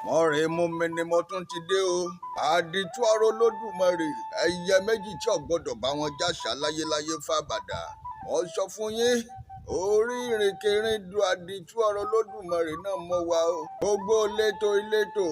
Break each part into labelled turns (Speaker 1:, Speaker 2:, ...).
Speaker 1: mọ̀rẹ́ mú mi ni mo tún ti dé o. àdìtú ọ̀rọ̀ Olódùmarè ẹyẹ méjì tí ò gbọ́dọ̀ bá wọn jàṣà láyéláyé fàbàdà. wọ́n sọ fún yín orí ìrìnkèrindò àdìtú ọ̀rọ̀ Olódùmarè náà mọ́ wa o. gbogbo ìletò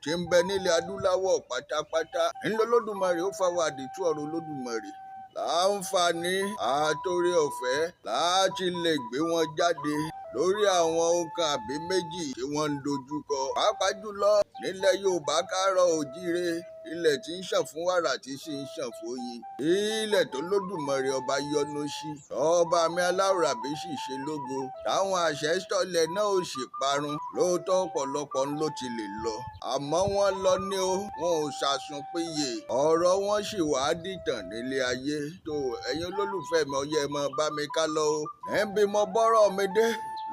Speaker 1: tí ń bẹ nílẹ̀ adúláwọ̀ pátápátá ńlọ Olódùmarè ó fáwọn àdìtú ọ̀rọ̀ Olódùmarè láǹfààní àtòrí ọ̀fẹ́ láti lè gbé wọn jáde lórí àwọn nǹkan àbí méjì tí wọ́n ń dojúkọ. pàápàá jùlọ nílẹ̀ Yorùbá káàárọ̀ oòjíire, ilẹ̀ tí ń ṣàn fún wàrà tí sì ń ṣàn fún oyin. ilẹ̀ tó Lódùmarè ọba yọ́nú sí. ọba mi aláwùrábí sì ṣe lógo. táwọn àṣẹ́sítọ́lẹ̀ náà ò sì parun. lóòótọ́ ọ̀pọ̀lọpọ̀ ló ti lè lọ. àmọ́ wọ́n lọ ní o, wọn ò ṣàsùn péye. ọ̀rọ̀ wọn sì wá dìtàn nílé ayé. tó ẹ̀yin olólùfẹ́ mi ọyẹ́ ẹ máa bá mi ká lọ o. níbi mo bọ́rọ̀ mi dé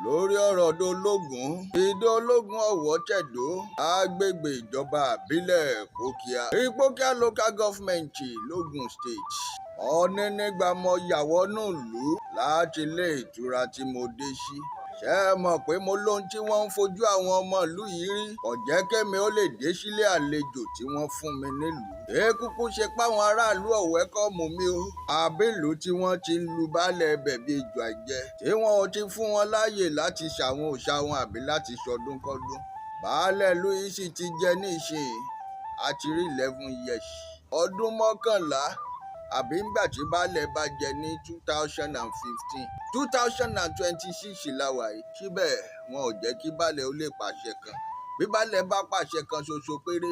Speaker 1: lórí ọ̀rọ̀ Dológun. Ìdólógun Ọ̀wọ̀ tẹ̀dó agbègbè ìjọba àbílẹ̀ Ìpókíà. Ìpókíà local government l'Ógùn state. ọ̀ní nígbà mo yàwọ́ nù lù láti ilé ìtura tí mo dé sí. ṣé ẹ mọ̀ pé mo lóhun tí wọ́n ń fojú àwọn ọmọ ìlú yìí rí. kò jẹ́ kémi ó lè dé sílé àlejò tí wọ́n fún mi nílùú. èkúkú ṣe páwọn aráàlú ọ̀wẹ́kọ̀mù mi o. àbílù tí wọ́n ti ń lu baálẹ̀ ẹbẹ̀ bíi ejò àìjẹ. tí wọn ò ti fún wọn láàyè láti ṣàwọn òòṣà wọn àbí láti ṣọdún kọ́dún. baálẹ̀ ìlú yìí sì ti jẹ ní ìsìn àti rí 11 years. ọdún 11 àbí ńgbà tí baálẹ̀ bá jẹ ní 2015 2026 láwàá yìí. síbẹ̀ wọn ò jẹ́ kí baálẹ̀ ó lè pàṣẹ kan. bí baálẹ̀ bá pàṣẹ kan ṣoṣo péré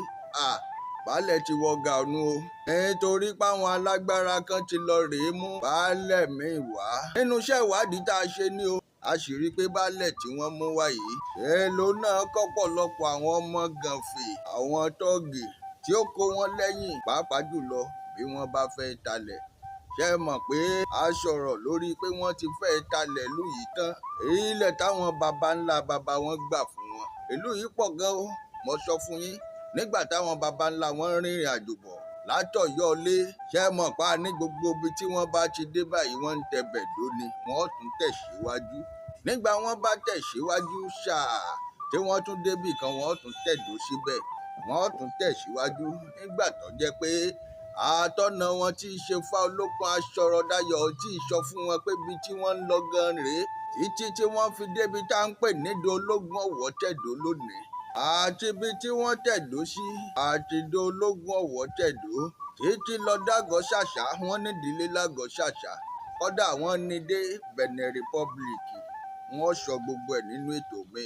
Speaker 1: baálẹ̀ ti wọ gànú o. nítorí páwọn alágbára kan ti lọ rèé mú baálẹ̀ míì wá. nínú iṣẹ́ ìwádìí tá a ṣe ní o, a sì rí i pé baálẹ̀ tí wọ́n mú wá yìí èèlò náà kọ́pọ̀lọpọ̀ àwọn ọmọ gànfè, àwọn tọ́ọ̀gì tí ó kó wọn lẹ́yìn, pàápàá jùlọ bí wọ́n bá fẹ́ talẹ̀. ṣé ẹ mọ̀ pé a sọ̀rọ̀ lórí pé wọ́n ti fẹ́ talẹ̀ ìlú yìí tán. ilẹ̀ táwọn baba ńlá baba wọn gbà fún wọn. ìlú yìí pọ̀ gan o, mo sọ fún yín. nígbà táwọn baba ńlá wọn rìnrìn àjò bọ̀ látọ̀yọ́lé, ṣé ẹ mọ̀ pa ní gbogbo ibi tí wọ́n bá ti dé báyìí wọ́n ń tẹbẹ̀ dóni, wọ́n tún tẹ̀síwájú. nígbà wọ́n bá tẹ̀síwájú ṣáà tí wọ́n tún débì kan wọ́n tún tẹ̀dó síbẹ̀, wọ́n tún tẹ̀síwájú. nígbà tó jẹ́ pé àtọ́nà wọn tí í ṣe Fá Olókun Aṣọ̀rọ̀dayọ̀ tí ì sọ fún wọn pé ibi tí wọ́n ń lọ gan rèé, títí tí wọ́n fi débi tá à ń pè ní Dológun Ọ̀wọ̀ tẹ̀dó lónìí. àti ibi tí wọ́n tẹ̀dó sí àti Dológun Ọ̀wọ̀ tẹ̀dó títí lọ dàgọ́ ṣàṣà, wọ́n nídìílé lágọ̀ọ́ ṣàṣà, kọ́dà wọ́n ní dé Benin Republic. wọ́n sọ gbogbo ẹ̀ nínú ètò mi.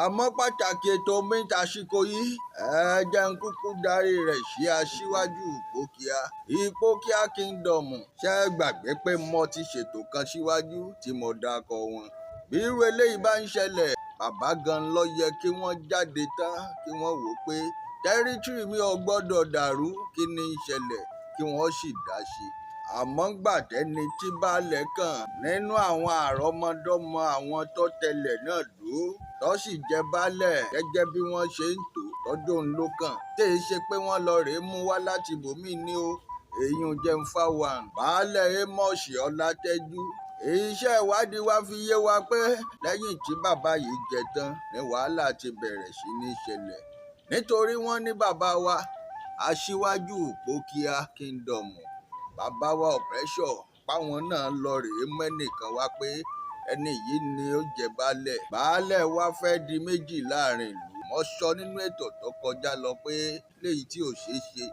Speaker 1: àmọ́ pàtàkì ètò mi tàsíkò yìí ẹ jẹ́ n kúkú darí rẹ̀ sí aṣíwájú Ìpókíà, Ìpókíà Kingdom. ṣé ẹ gbàgbé pé mo ti ṣètò kan síwájú tí mo dákọ wọn. bí irú eléyìí bá ń ṣẹlẹ̀, bàbá gan ló yẹ kí wọ́n jáde tán kí wọ́n wò pé tẹ́rítírì mi ò gbọ́dọ̀ dàrú, kí ni ń ṣẹlẹ̀, kí wọ́n sì dá sí i. àmọ́ gbàtẹ́ni tí baálẹ̀ kàn nínú àwọn àrọ́mọdọ́mọ àwọn tó tẹlẹ̀ náà dúró tó sì jẹ baálẹ̀ gẹ́gẹ́ bí wọ́n ṣe ń tò tọ́dún ló kàn. tèè ṣe pé wọ́n lọ rèé mú wá láti bòmíì ní o. èyún jẹun fáwọn baálẹ̀ Amos Ọlátẹ́jú. iṣẹ́ ìwádìí wa fi yé wa pé lẹ́yìn tí bàbá yìí jẹ tán ni wàhálà ti bẹ̀rẹ̀ sí ní ṣẹlẹ̀. nítorí wọ́n ní bàbá wa aṣíwájú Ìpókíà Kingdom, bàbá wa ọ̀pẹ́ṣọ̀, páwọn náà lọ rèé mẹ́nìkan wá pé ẹni yìí ni ó jẹ baálẹ̀. baálẹ̀ wa fẹ́ di méjì láàrin ìlú. mo sọ nínú ètò tó kọjá lọ pé léyìí tí ò ṣeé ṣe,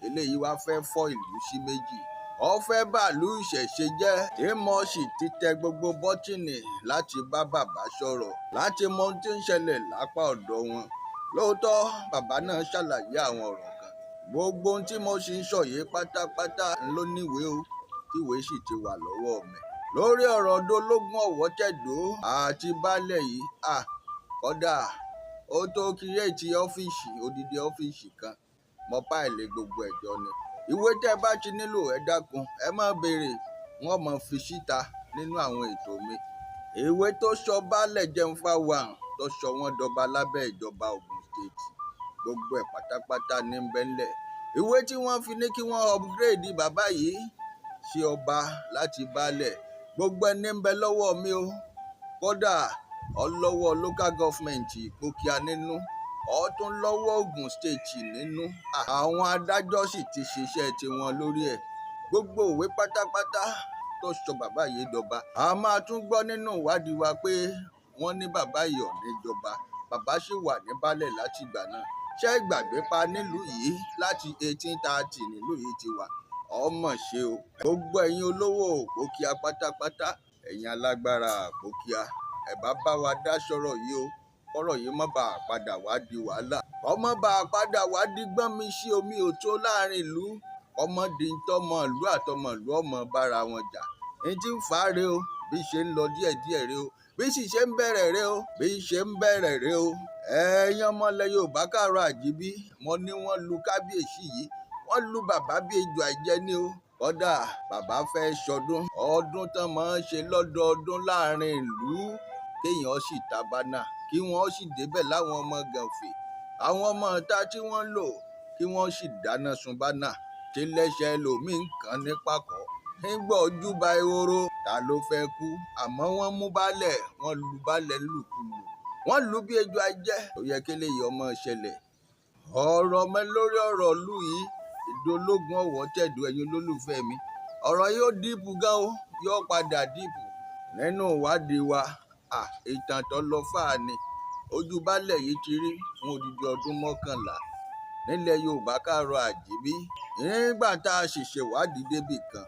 Speaker 1: eléyìí wá fẹ́ fọ́ ìlú sí méjì. ó fẹ́ bàálù ìṣẹ̀ṣe jẹ́. Amos ti tẹ gbogbo bọ́tìnì láti bá bàbá sọ̀rọ̀, láti mọ ohun tí ń ṣẹlẹ̀ lápá ọ̀dọ̀ wọn. lóòótọ́ bàbá náà ṣàlàyé àwọn ọ̀rọ̀ kan. gbogbo ohun tí mo sì ń sọ yìí pátápátá ló níwèé o, tíwèé sì ti wà lọ́wọ́ mi. lórí ọ̀rọ̀ Dológun Ọ̀wọ̀ tẹ̀dó àti baálẹ̀ yìí, kódà ó tó kírètì ọ́fíìsì, odidi ọ́fíìsì kan. mo páìlì gbogbo ẹ̀jọ́ ni. ìwé tẹ́ bá ti nílò ẹ dákun ẹ má béèrè, wọ́n mọ̀ fi síta nínú àwọn ètò mi. ìwé tó sọ baálẹ̀ jẹun fáwọn tó sọ wọ́n dọba lábẹ́ ìjọba Ògùn state, gbogbo ẹ̀ pátápátá ní bẹ́ńlẹ̀. ìwé tí wọ́n fi ní kí wọ́n upgrade bàbá yìí sí ọba láti baálẹ̀, gbogbo ẹni ń bẹ lọ́wọ́ mi o. kódà ọlọ́wọ́ local government Ìpókíà nínú, ó tún lọ́wọ́ Ògùn state nínú. Àwọn adájọ́ sì ti ṣiṣẹ́ tiwọn lórí ẹ̀. Gbogbo òwe pátápátá tó sọ bàbá yìí dọba. A máa tún gbọ́ nínú ìwádìí wa pé wọ́n ní bàbá yìí ò ní jọba. Bàbá sì wà ní baálẹ̀ láti ìgbà náà. Ṣé ìgbàgbé pa nílùú yìí láti 1830 nílùú yìí ti wà. Ọmọ ṣe o. Gbogbo ẹ̀yin olówó Òpókíà pátápátá, ẹ̀yin alágbára Òpókíà, ẹ bá wa dá sọ̀rọ̀ yìí o. Kọ́rọ̀ yìí má bàa padà wá di wàhálà. Ọmọ bàa padà wá di gbọ́n mi sí omi òtó láàrin ìlú. Ọmọdé tọmọ ìlú àtọmọ ìlú ọmọ bára wọn jà. Ní tí ń fà á rè o, bí ṣe ń lọ díẹ̀díẹ̀ rè o, bí sì ṣe ń bẹ̀rẹ̀ rè o, bí ṣe ń bẹ̀rẹ̀ rè o. Ẹ̀yin ọmọlẹ̀ Yorùbá káàárọ̀ àjíbí, mo ní wọ́n lu kábíyèsí yìí, wọ́n lu bàbá bí ejò àìjẹ́ ní o. Kódà bàbá fẹ́ ṣọdún, ọdún tán máa ń ṣe lọ́dọọdún láàrin ìlú, kéèyàn sì tabánà, kí wọ́n sì débẹ̀ láwọn ọmọ gànfè, àwọn ọmọ ìta tí wọ́n lò, kí wọ́n sì dáná sun bánà, tí lẹ́sẹ̀ ẹlòmíín kan ní pàkọ́. Nígbà ojúbà ehoro, ta ló fẹ́ kú? Àmọ́ wọ́n mú baálẹ̀, wọ́n lu baálẹ̀ lùkulù, wọ́n lù bí ejò ajẹ́. Ó yẹ kí eléyìí ọmọ ṣẹlẹ̀. Ọ̀rọ̀ mi lórí ọ̀rọ̀ ìlú yìí, Ìdólógún Ọ̀wọ̀ tẹ̀dó ẹ̀yin olólùfẹ́ mi. Ọ̀rọ̀ yóò dìpù gan o, yóò padà dìpù. Nínú ìwádìí wa, ìtàn tó lọ fáà ni. Ojú baálẹ̀ yìí ti rí fún odidi ọdún 11 nílẹ̀ Yorùbá káàárọ̀ àjíbí. Nígbà tá a sì ṣèwádìí débì kan,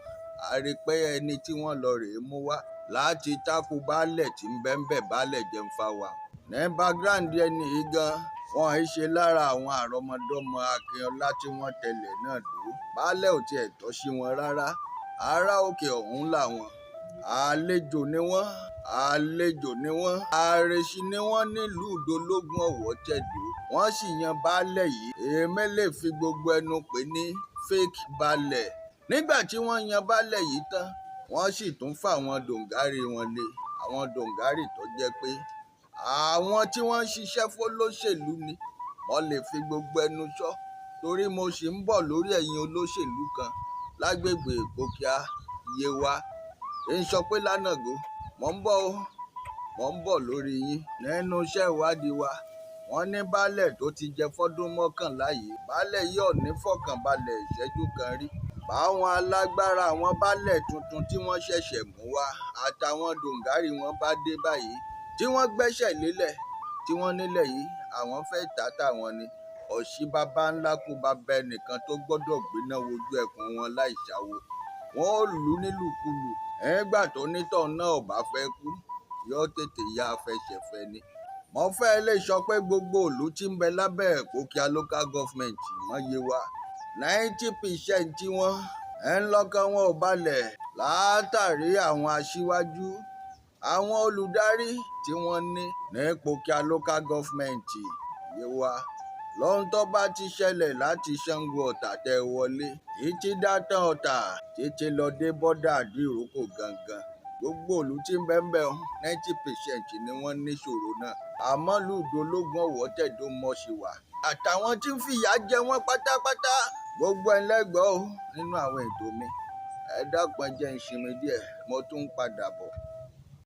Speaker 1: a rí pé ẹni tí wọ́n lọ rèé mú wá láti tákù baálẹ̀ tí ń bẹ́ńbẹ̀ baálẹ̀ Jẹ́nfàwà. Ní background ẹni yìí gan, wọ́n ń ṣe lára àwọn àrọ́mọdọ́mọ Akínọlá tí wọ́n tẹ̀lẹ̀ náà dúró. Baálẹ̀ ò tiẹ̀ tọ́ sí wọn rárá. Ará òkè ọ̀hún làwọn. Àlejò ni wọ́n, àlejò ni wọ́n, àrèsí ni wọ́n nílùú Ìdólógún Ọ̀wọ̀ tẹ̀dó. Wọ́n sì yan baálẹ̀ yìí. Èmi lè fi gbogbo ẹnu pè ní fake baálẹ̀. Nígbà tí wọ́n yan baálẹ̀ yìí tán, wọ́n sì tún fà àwọn dòǹgárì wọn lé. Àwọn dòǹgárì tó jẹ́ pé àwọn tí wọ́n ń ṣiṣẹ́ fólóṣèlú ni. Wọ́n lè fi gbogbo ẹnu sọ, torí mo sì ń bọ̀ lórí ẹ̀yin olóṣèlú kan lágbègbè Òpókíà Yewa. Ń sọ pé lánàgó, mò ń bọ̀ lórí yín. Nínú iṣẹ́ ìwádìí wa, wọ́n ní baálẹ̀ tó ti jẹ fọ́dún 11 yìí, baálẹ̀ yìí ò ní fọkànbalẹ̀ ìṣẹ́jú kan rí. Báwọn alágbára àwọn baálẹ̀ tuntun tí wọ́n ṣẹ̀ṣẹ̀ mú wá àtàwọn dòǹgárì wọn bá dé báyìí, tí wọ́n gbẹ́sẹ̀ lélẹ̀, tí wọ́n nílẹ̀ yìí àwọn fẹ́ tàtà wọn ni. Ọ̀ṣì bàbá ńlá kú bàbá ẹnìkan tó gbọ́dọ̀ gbéná wojú ẹkùn wọn láì ṣàwo. Wọ́n ò lù nílùkulù. Nígbà tó nítọ̀ náà ò bá fẹ́ kú, yóò tètè ya afẹsẹ̀fẹ́ ni. Mo fẹ́ lè sọ pé gbogbo ìlú tí ń bẹ lábẹ́ Òpókíà local government mọ́ Yewa, 90% tí wọ́n ń lọ́kàn wọn ò balẹ̀ látàrí àwọn aṣíwájú, àwọn olùdarí tí wọ́n ní Òpókíà local government Yewa. Lọ́hun tó bá ti ṣẹlẹ̀ láti Ṣàngó Ọ̀tà tẹ wọlé, títí dátàn Ọ̀tà, títí lọ dé bọ́dà Ìdíròkò gangan. Gbogbo ìlú tí ń bẹ́ńbẹ́ 90% ni wọ́n níṣòro náà. Àmọ́ ìlú Ìdólógún Ọ̀wọ̀ tẹ̀dó mọ́ sí wà. Àtàwọn tí ń fìyà jẹ wọ́n pátápátá. Gbogbo ẹlẹ́gbọ́ nínú àwọn ètò mi. Ẹ dákun jẹ́ ń sinmi díẹ̀, mo tún ń padà bọ̀.